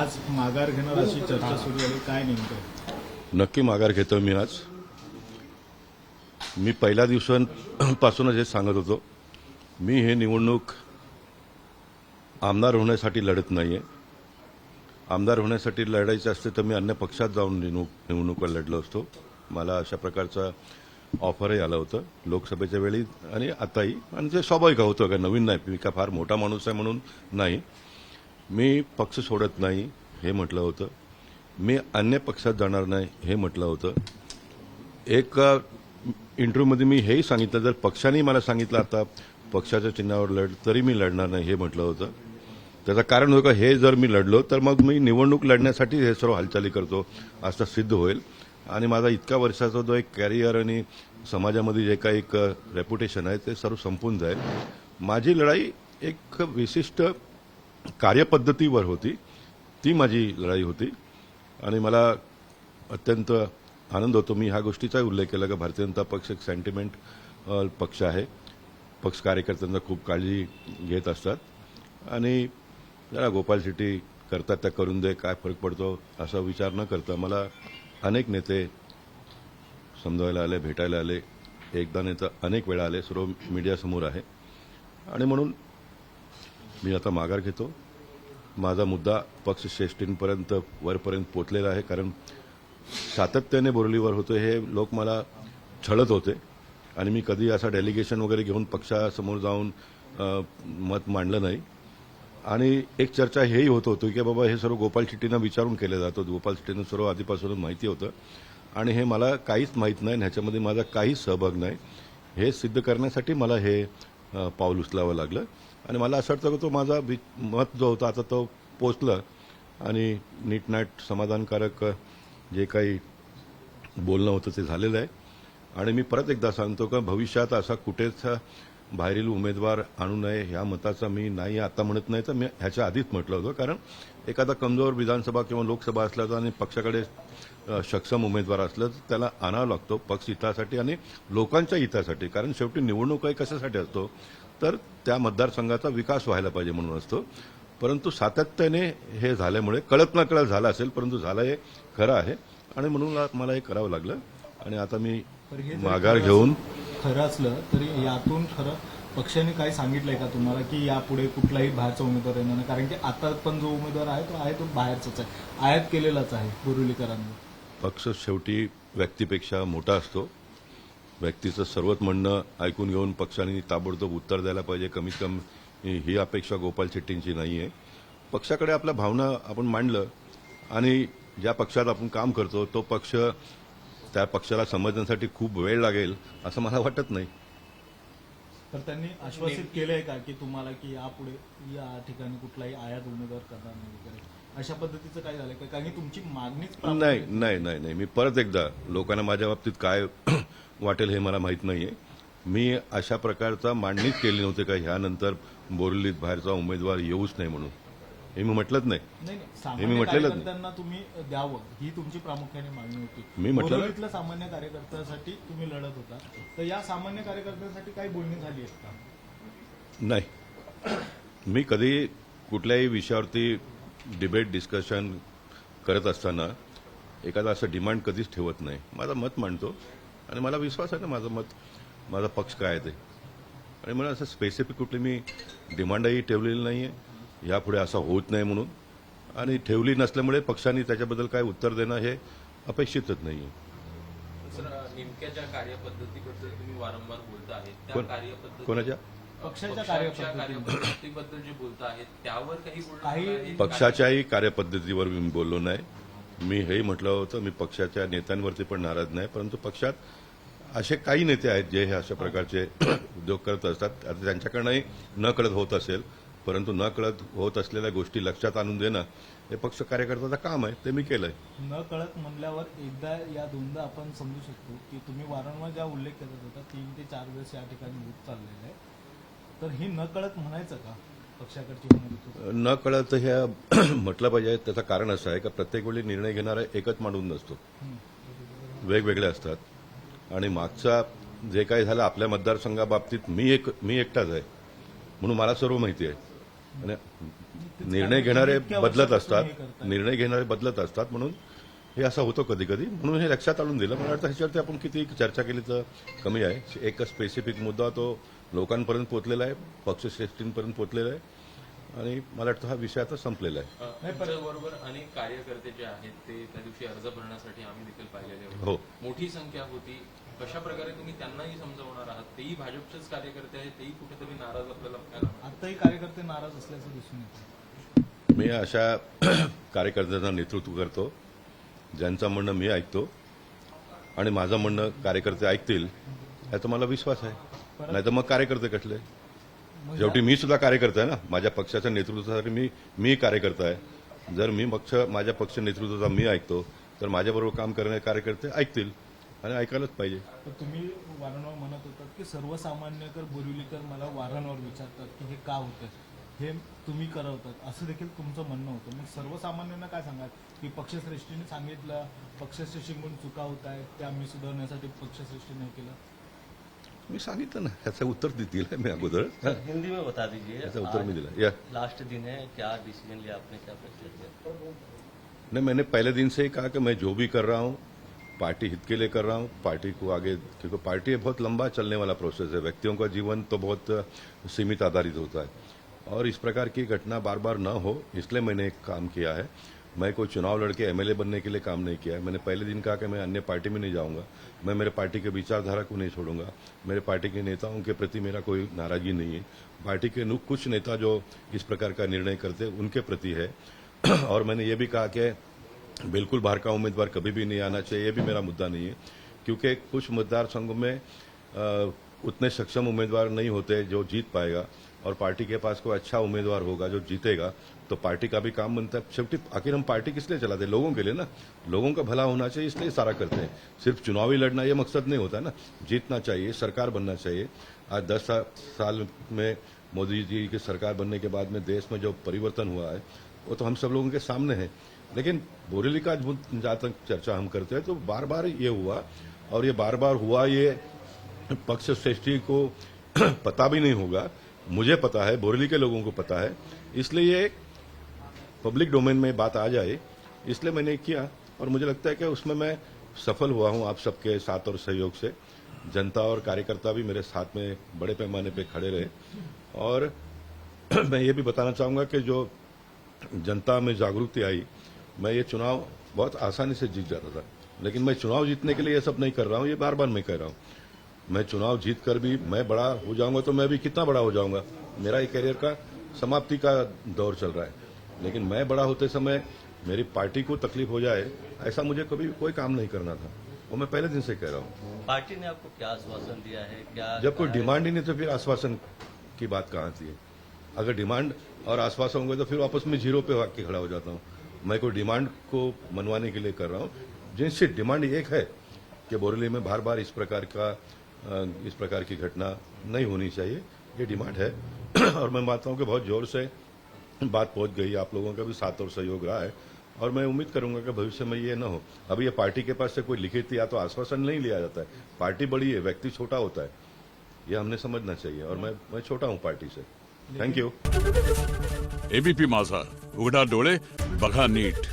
आज माघार घेणार अशी चर्चा सुरू झाली, काय नेमकं? नक्की माघार घेतो मी आज. मी पहिल्या दिवसांपासूनच हे सांगत होतो, मी हे निवडणूक आमदार होण्यासाठी लढत नाहीये. आमदार होण्यासाठी लढायचं असते तर मी अन्य पक्षात जाऊन निवडणुका लढलो असतो. मला अशा प्रकारचा ऑफरही आलं होतं लोकसभेच्या वेळी आणि आताही, आणि ते स्वाभाविक होतं, का नवीन नाही. मी का फार मोठा माणूस आहे म्हणून नाही. मी पक्ष सोडत नाही हे म्हटलं होतं. मी अन्य पक्षात जाणार नाही हे म्हटलं होतं. एक इंटरव्ह्यूमध्ये मी हेही सांगितलं, जर पक्षाने मला सांगितलं आता पक्षाच्या चिन्हावर लढ तरी मी लढणार नाही हे म्हटलं होतं. त्याचं कारण होतं हे जर मी लढलो तर मग मी निवडणूक लढण्यासाठी हे सर्व हालचाली करतो असं सिद्ध होईल आणि माझा इतक्या वर्षाचा जो एक कॅरियर आणि समाजामध्ये जे काही एक रेप्युटेशन आहे ते सर्व संपून जाईल. माझी लढाई एक विशिष्ट कार्यपद्धतीवर होती, ती माझी लढाई होती आणि मला अत्यंत आनंद होतो. मी ह्या गोष्टीचाही उल्लेख केला की भारतीय जनता पक्ष एक सेंटिमेंट पक्ष आहे. पक्ष कार्यकर्त्यांना खूप काळजी घेत असतात आणि जरा गोपाल शेट्टी करतात त्या करून दे, काय फरक पडतो असा विचार न करता मला अनेक नेते समजावायला आले, भेटायला आले. एकदा नाही तर अनेक वेळा आले, सर्व मीडियासमोर आहे आणि म्हणून मी आता माघार घेतो. माझा मुद्दा पक्षश्रेष्ठींपर्यंत वरपर्यंत पोचलेला आहे, कारण सातत्याने बोरलीवर होतो हे लोक मला छळत होते आणि मी कधी असा डेलिगेशन वगैरे घेऊन पक्षासमोर जाऊन मत मांडलं नाही. आणि एक चर्चा हेही होत होती की बाबा हे सर्व गोपाल शेट्टींना विचारून केलं जातं. गोपाल शेट्टींना सर्व आधीपासूनच माहिती होतं आणि हे मला काहीच माहीत नाही, ह्याच्यामध्ये माझा काहीच सहभाग नाही हे सिद्ध करण्यासाठी मला हे पाऊल उचलावं लागलं. आणि मला असं वाटतं की तो माझा मत जो होता आता तो पोचलं आणि नीटनाट समाधानकारक जे काही बोलणं होतं ते झालेलं आहे. आणि मी परत एकदा सांगतो का भविष्यात असा कुठेच बाहेरील उमेदवार आणू नये ह्या मताचा मी नाही आता म्हणत नाही, तर मी ह्याच्या आधीच म्हटलं होतं. कारण एखादा कमजोर विधानसभा किंवा लोकसभा असल्याचं आणि पक्षाकडे सक्षम उमेदवार असलं तर त्याला आणावा लागतो पक्ष हितासाठी आणि लोकांच्या हितासाठी. कारण शेवटी निवडणूक कशासाठी असतो तर त्या मतदारसंघाचा विकास व्हायला पाहिजे म्हणून असतो. परंतु सातत्याने हे झाल्यामुळे कळत न कळत झालं असेल, परंतु झालं हे खरं आहे आणि म्हणून मला हे करावं लागलं. आणि आता मी माघार घेऊन खरं असलं तरी यातून खरं पक्षाने काही सांगितलंय का तुम्हाला की यापुढे कुठलाही बाहेरचा उमेदवार येणार नाही? कारण की आता पण जो उमेदवार आहे तो बाहेरचाच आहे, आयात केलेलाच आहे बोरिवलीकरांनी. पक्ष शेवटी व्यक्तीपेक्षा मोठा असतो. व्यक्तीचं सर्वच म्हणणं ऐकून घेऊन पक्षाने ताबडतोब उत्तर द्यायला पाहिजे, कमीत कमी ही अपेक्षा गोपाल शेट्टींची नाही आहे. पक्षाकडे आपल्या भावना आपण मांडलं आणि ज्या पक्षात आपण काम करतो तो पक्ष त्या पक्षाला समजण्यासाठी खूप वेळ लागेल असं मला वाटत नाही. तर त्यांनी आश्वासित केलंय का की तुम्हाला की यापुढे या ठिकाणी कुठलाही आयात उमेदवार करणार नाही वगैरे अशा पद्धतीचं काय झालंय का? कारण की तुमची मागणीच नाही नाही नाही नाही मी परत एकदा लोकांना माझ्या बाबतीत काय वाटेल हे मला माहीत नाहीये. मी अशा प्रकारचा मांडणीच केली नव्हती का ह्यानंतर बोरिवलीत बाहेरचा उमेदवार येऊच नाही म्हणून. हे मी म्हटलंच नाही. हे मी म्हटलेलंच नाही. त्यांना तुम्ही द्यावं ही तुमची प्रामुख्याने मागणी होती. मी म्हटलं बोरिवलीतल्या सामान्य कार्यकर्त्यांसाठी तुम्ही लढत होता, तर या सामान्य कार्यकर्त्यांसाठी काही बोलणी झाली आहेत का? नाही. मी कधी कुठल्याही विषयावरती डिबेट डिस्कशन करत असताना एखादा असं डिमांड कधीच ठेवत नाही. माझं मत मांडतो आणि मला विश्वास आहे ना माझं मत, माझा पक्ष काय आहे ते. आणि मला असं स्पेसिफिक कुठली मी डिमांडही ठेवलेली नाही आहे यापुढे असं होत नाही म्हणून. आणि ठेवली नसल्यामुळे पक्षाने त्याच्याबद्दल काय उत्तर देणं हे अपेक्षितच नाही आहे. सर, नेमक्या ज्या कार्यपद्धतीबद्दल तुम्ही वारंवार बोलता आहेत त्या कार्यपद्धती कोणाच्या पक्षाच्या कार्यपद्धतीबद्दल जे बोलता आहेत त्यावर काही पक्षाच्याही कार्यपद्धतीवर मी बोललो नाही. मी हेही म्हटलं होतं मी पक्षाच्या नेत्यांवरती पण नाराज नाही, परंतु पक्षात असे काही नेते आहेत जे हे अशा प्रकारचे उद्योग करत असतात. आता त्यांच्याकडनंही न कळत होत असेल, परंतु न कळत होत असलेल्या गोष्टी लक्षात आणून देणं हे पक्ष कार्यकर्त्याचं काम आहे, ते मी केलंय. न कळत म्हणल्यावर एकदा या दोनदा आपण समजू शकतो की तुम्ही वारंवार ज्या उल्लेख करत होता 3 ते 4 वेळेस या ठिकाणी होत चाललेलं आहे, तर ही न कळत म्हणायचं का पक्षाकडची? न कळत हे म्हटलं पाहिजे. त्याचं कारण असं आहे का प्रत्येक वेळी निर्णय घेणारा एकच मांडून नसतो, वेगवेगळे असतात. आणि मागचा जे काही झालं आपल्या मतदारसंघाबाबतीत मी एकटाच आहे म्हणून मला सर्व माहिती आहे. आणि निर्णय घेणारे इतक्या बदलत वर्षापासून असतात, हे करताय. निर्णय घेणारे बदलत असतात, म्हणून हे असं होतं कधी कधी, म्हणून हे लक्षात आणून दिलं. मला वाटतं ह्याच्यावरती आपण किती चर्चा केली तर कमी आहे. एक स्पेसिफिक मुद्दा तो लोकांपर्यंत पोहोचलेला आहे, पक्षश्रेष्ठींपर्यंत पोहोचलेला आहे, आणि मला वाटतं हा विषय आता संपलेला आहे. बरोबर अनेक कार्यकर्ते जे आहेत ते त्या दिवशी अर्ज भरण्यासाठी आम्ही देखील पाहिलेले हो. होते. मोठी संख्या होती. कशा प्रकारे तुम्ही त्यांनाही समजावणार आहात? तेही भाजपचेच कार्यकर्ते आहेत, तेही कुठेतरी नाराज आपल्याला बघायला मिळतात. आताही कार्यकर्ते नाराज असल्याचं दिसून येतं. मी अशा कार्यकर्त्यांचं नेतृत्व करतो ज्यांचं म्हणणं मी ऐकतो, आणि माझं म्हणणं कार्यकर्ते ऐकतील याचा मला विश्वास आहे. नाही तर मग कार्यकर्ते कसले? शेवटी मी सुद्धा कार्यकर्ता आहे ना. माझ्या पक्षाच्या नेतृत्वासाठी मी कार्यकर्ता आहे. जर माझ्या पक्ष नेतृत्वाचा मी ऐकतो तर माझ्याबरोबर काम करणारे कार्यकर्ते ऐकतील, आणि ऐकायलाच पाहिजे. तर तुम्ही वारंवार म्हणत होतात की सर्वसामान्यकर बोरिवलीकर मला वारंवार विचारतात की हे का होतं, हे तुम्ही करवतात, असं देखील तुमचं म्हणणं होतं. मग सर्वसामान्यांना काय सांगाल की पक्षश्रेष्ठीने सांगितलं, पक्षश्रेष्ठीकडून चुका होत आहेत, त्या आम्ही सुधारण्यासाठी पक्षश्रेष्ठीने हे केलं? मी सांगितलं ना, ह्याचं उत्तर दिलं मी अगोदर. हिंदी में बता दीजिए। ह्याचं उत्तर मी दिलं. या लास्ट दिन है, क्या डिसीजन लिया आपने, क्या फैसला किया? नहीं, मैंने पहले दिन से ही कहा कि मैं जो भी कर रहा हूँ पार्टी हित के लिए कर रहा हूँ, पार्टी को आगे, क्योंकि पार्टी बहुत लंबा चलने वाला प्रोसेस है, व्यक्तियों का जीवन तो बहुत सीमित आधारित होता है, और इस प्रकार की घटना बार बार न हो इसलिए मैंने एक काम किया है. मैं कोई चुनाव लड़के एमएलए बनने के लिए काम नहीं किया है. मैंने पहले दिन कहा कि मैं अन्य पार्टी में नहीं जाऊंगा, मैं मेरे पार्टी के विचारधारा को नहीं छोड़ूंगा, मेरे पार्टी के नेताओं के प्रति मेरा कोई नाराजगी नहीं है. पार्टी के कुछ नेता जो इस प्रकार का निर्णय करते हैं उनके प्रति है. और मैंने ये भी कहा कि बिल्कुल बाहर का उम्मीदवार कभी भी नहीं आना चाहिए, ये भी मेरा मुद्दा नहीं है, क्योंकि कुछ मतदार संघों में उतने सक्षम उम्मीदवार नहीं होते जो जीत पाएगा, और पार्टी के पास कोई अच्छा उम्मीदवार होगा जो जीतेगा तो पार्टी का भी काम बनता है. शेवटी आखिर हम पार्टी किस लिए चलाते हैं? लोगों के लिए ना. लोगों का भला होना चाहिए, इसलिए सारा करते हैं. सिर्फ चुनावी लड़ना ये मकसद नहीं होता ना. जीतना चाहिए, सरकार बनना चाहिए. आज 10 साल में मोदी जी की सरकार बनने के बाद में देश में जो परिवर्तन हुआ है वो तो हम सब लोगों के सामने है. लेकिन बोरेली का जहाँ तक चर्चा हम करते हैं तो बार बार ये हुआ, और ये बार बार हुआ, ये पक्ष श्रेष्ठी को पता भी नहीं होगा. मुझे पता है, बोरेली के लोगों को पता है, इसलिए ये पब्लिक डोमेन में बात आ जाए इसलिए मैंने किया, और मुझे लगता है कि उसमें मैं सफल हुआ हूं आप सबके साथ और सहयोग से. जनता और कार्यकर्ता भी मेरे साथ में बड़े पैमाने पे खड़े रहे, और मैं ये भी बताना चाहूंगा कि जो जनता में जागरूकता आई, मैं ये चुनाव बहुत आसानी से जीत जाता था, लेकिन मैं चुनाव जीतने के लिए ये सब नहीं कर रहा हूं. ये बार बार मैं कह रहा हूं, मैं चुनाव जीत कर भी मैं बड़ा हो जाऊंगा तो मैं भी कितना बड़ा हो जाऊंगा. मेरा ये करियर का समाप्ति का दौर चल रहा है, लेकिन मैं बड़ा होते समय मेरी पार्टी को तकलीफ हो जाए ऐसा मुझे कभी कोई काम नहीं करना था, वो मैं पहले दिन से कह रहा हूँ. पार्टी ने आपको क्या आश्वासन दिया है, क्या जब कोई डिमांड ही नहीं तो फिर आश्वासन की बात कहाँ आती है? अगर डिमांड और आश्वासन होंगे तो फिर वापस में जीरो पे आके खड़ा हो जाता हूँ. मैं कोई डिमांड को मनवाने के लिए कर रहा हूँ. जिनसे डिमांड एक है कि बोरेली में बार बार इस प्रकार की घटना नहीं होनी चाहिए, ये डिमांड है. और मैं मानता हूँ कि बहुत जोर से बात पहुंच गई, आप लोगों का भी साथ और सहयोग रहा है, और मैं उम्मीद करूंगा कि भविष्य में ये न हो. अभी ये पार्टी के पास से कोई लिखित या तो आश्वासन नहीं लिया जाता है. पार्टी बड़ी है, व्यक्ति छोटा होता है, ये हमने समझना चाहिए, और मैं छोटा हूं पार्टी से. थँक्यू. एबीपी माझा, उघडा डोळे बघा नीट.